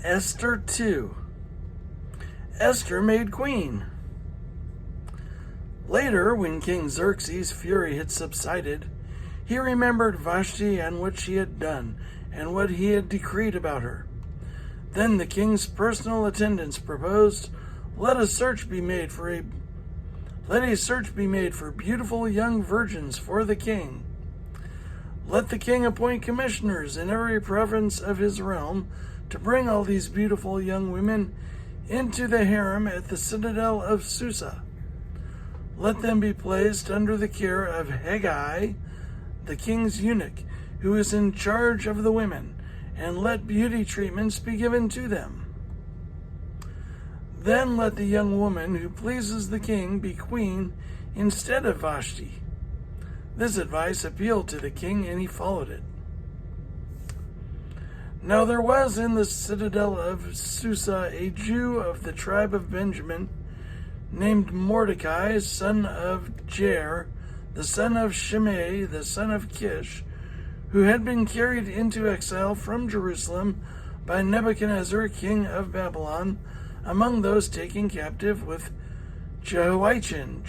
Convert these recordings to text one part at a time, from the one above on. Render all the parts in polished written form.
Esther 2. Esther made queen. Later, when King Xerxes' fury had subsided, he remembered Vashti and what she had done, and what he had decreed about her. Then the king's personal attendants proposed, let a search be made for beautiful young virgins for the king. Let the king appoint commissioners in every province of his realm to bring all these beautiful young women into the harem at the citadel of Susa. Let them be placed under the care of Hegai, the king's eunuch, who is in charge of the women, and let beauty treatments be given to them. Then let the young woman who pleases the king be queen instead of Vashti. This advice appealed to the king, and he followed it. Now there was in the citadel of Susa a Jew of the tribe of Benjamin, named Mordecai, son of Jair, the son of Shimei, the son of Kish, who had been carried into exile from Jerusalem by Nebuchadnezzar, king of Babylon, among those taken captive with Jehoiachin,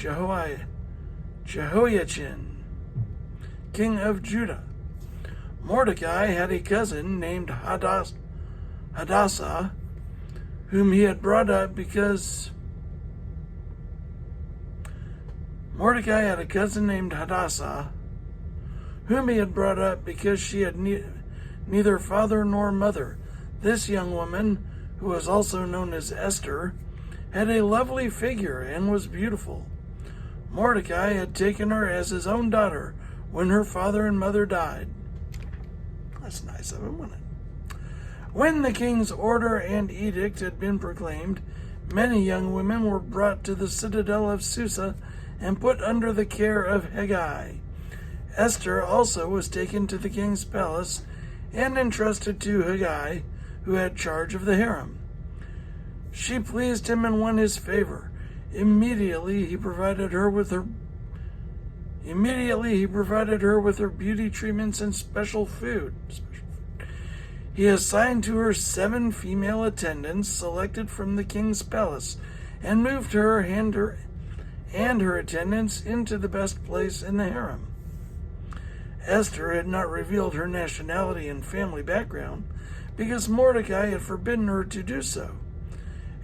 king of Judah. Mordecai had a cousin named Hadassah, whom he had brought up because she had neither father nor mother. This young woman, who was also known as Esther, had a lovely figure and was beautiful. Mordecai had taken her as his own daughter when her father and mother died. That's nice of him, wasn't it? When the king's order and edict had been proclaimed, many young women were brought to the citadel of Susa and put under the care of Hegai. Esther also was taken to the king's palace and entrusted to Hegai, who had charge of the harem. She pleased him and won his favor. Immediately he provided her with her beauty treatments and special food. He assigned to her 7 female attendants selected from the king's palace, and moved her and her attendants into the best place in the harem. Esther had not revealed her nationality and family background, because Mordecai had forbidden her to do so.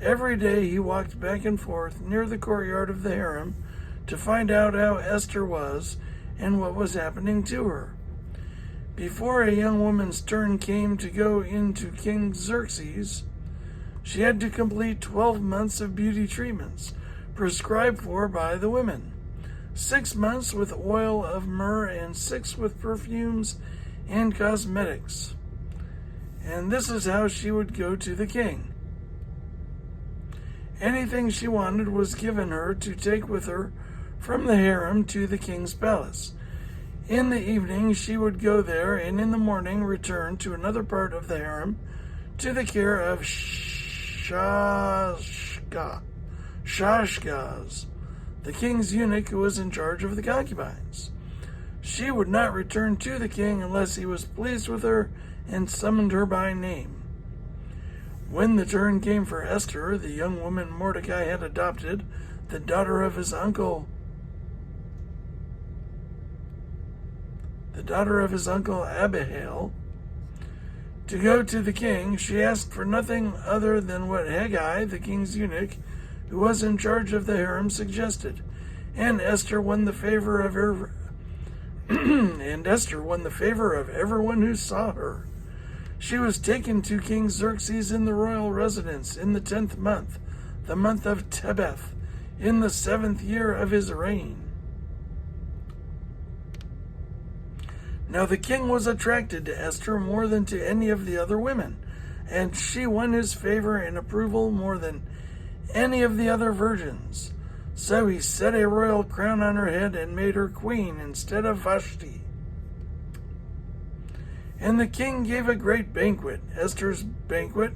Every day he walked back and forth near the courtyard of the harem to find out how Esther was and what was happening to her. Before a young woman's turn came to go into King Xerxes, she had to complete 12 months of beauty treatments prescribed for by the women, 6 months with oil of myrrh and 6 with perfumes and cosmetics. And this is how she would go to the king. Anything she wanted was given her to take with her from the harem to the king's palace. In the evening she would go there, and in the morning return to another part of the harem to the care of Shashgaz, the king's eunuch who was in charge of the concubines. She would not return to the king unless he was pleased with her and summoned her by name. When the turn came for Esther, the young woman Mordecai had adopted, the daughter of his uncle Abihail, to go to the king, she asked for nothing other than what Hegai, the king's eunuch, who was in charge of the harem, suggested, and Esther won the favor of everyone who saw her. She was taken to King Xerxes in the royal residence in the 10th month, the month of Tebeth, in the 7th year of his reign. Now the king was attracted to Esther more than to any of the other women, and she won his favor and approval more than any of the other virgins. So he set a royal crown on her head and made her queen instead of Vashti. And the king gave a great banquet, Esther's banquet,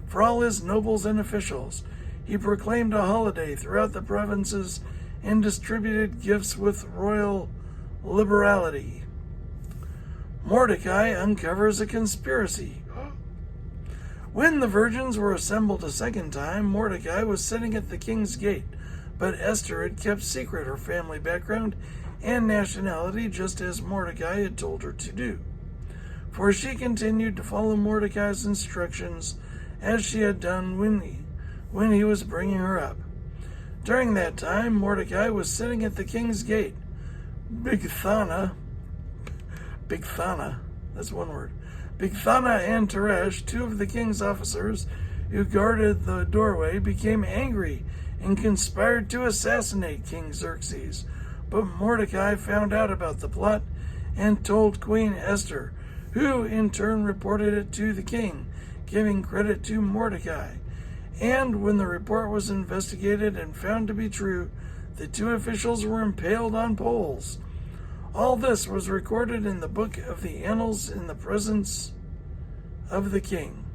for all his nobles and officials. He proclaimed a holiday throughout the provinces and distributed gifts with royal liberality. Mordecai uncovers a conspiracy. When the virgins were assembled a second time, Mordecai was sitting at the king's gate, but Esther had kept secret her family background and nationality, just as Mordecai had told her to do. For she continued to follow Mordecai's instructions as she had done when he was bringing her up. During that time, Mordecai was sitting at the king's gate. Bigthana, that's one word. Bigthana and Teresh, two of the king's officers who guarded the doorway, became angry and conspired to assassinate King Xerxes. But Mordecai found out about the plot and told Queen Esther, who in turn reported it to the king, giving credit to Mordecai. And when the report was investigated and found to be true, the two officials were impaled on poles. All this was recorded in the book of the annals in the presence of the king.